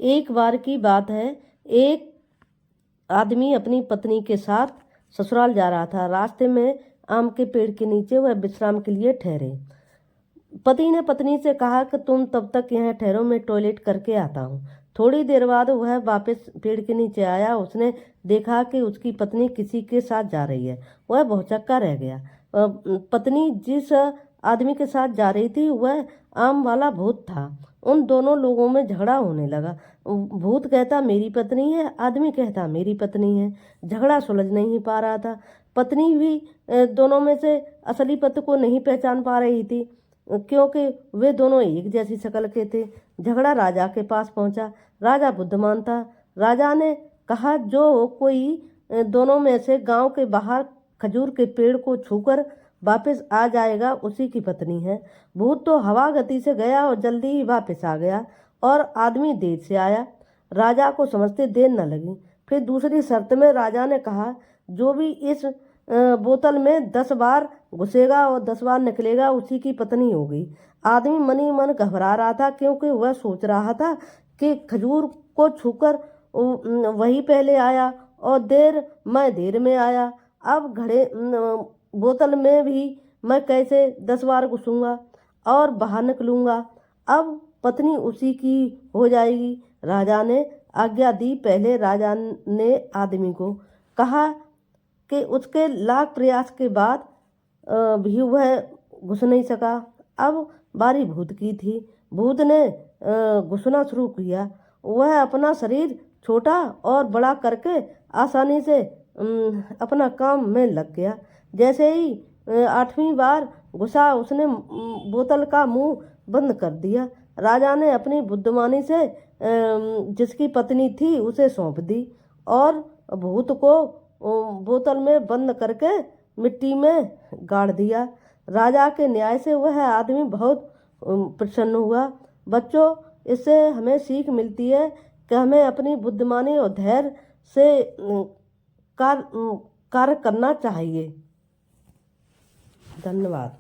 एक बार की बात है, एक आदमी अपनी पत्नी के साथ ससुराल जा रहा था। रास्ते में आम के पेड़ के नीचे वह विश्राम के लिए ठहरे। पति ने पत्नी से कहा कि तुम तब तक यहाँ ठहरो, मैं टॉयलेट करके आता हूँ। थोड़ी देर बाद वह वापस पेड़ के नीचे आया। उसने देखा कि उसकी पत्नी किसी के साथ जा रही है। वह भौचक्का रह गया। पत्नी जिस आदमी के साथ जा रही थी वह आम वाला भूत था। उन दोनों लोगों में झगड़ा होने लगा। भूत कहता मेरी पत्नी है, आदमी कहता मेरी पत्नी है। झगड़ा सुलझ नहीं पा रहा था। पत्नी भी दोनों में से असली पति को नहीं पहचान पा रही थी, क्योंकि वे दोनों एक जैसी शक्ल के थे। झगड़ा राजा के पास पहुंचा। राजा बुद्धिमान था। राजा ने कहा जो कोई दोनों में से गांव के बाहर खजूर के पेड़ को छूकर वापस आ जाएगा उसी की पत्नी है। भूत तो हवा गति से गया और जल्दी ही वापस आ गया, और आदमी देर से आया। राजा को समझते देर न लगी। फिर दूसरी शर्त में राजा ने कहा जो भी इस बोतल में 10 बार घुसेगा और 10 बार निकलेगा उसी की पत्नी होगी। आदमी मनी मन घबरा रहा था, क्योंकि वह सोच रहा था कि खजूर को छूकर वही पहले आया और देर में आया। अब बोतल में भी मैं कैसे 10 बार घुसूंगा और बाहर निकलूंगा। अब पत्नी उसी की हो जाएगी। राजा ने आज्ञा दी। पहले राजा ने आदमी को कहा कि उसके लाख प्रयास के बाद भी वह घुस नहीं सका। अब बारी भूत की थी। भूत ने घुसना शुरू किया। वह अपना शरीर छोटा और बड़ा करके आसानी से अपना काम में लग गया। जैसे ही 8वीं बार घुसा उसने बोतल का मुंह बंद कर दिया। राजा ने अपनी बुद्धिमानी से जिसकी पत्नी थी उसे सौंप दी और भूत को बोतल में बंद करके मिट्टी में गाड़ दिया। राजा के न्याय से वह आदमी बहुत प्रसन्न हुआ। बच्चों, इससे हमें सीख मिलती है कि हमें अपनी बुद्धिमानी और धैर्य से कार्य करना चाहिए। धन्यवाद।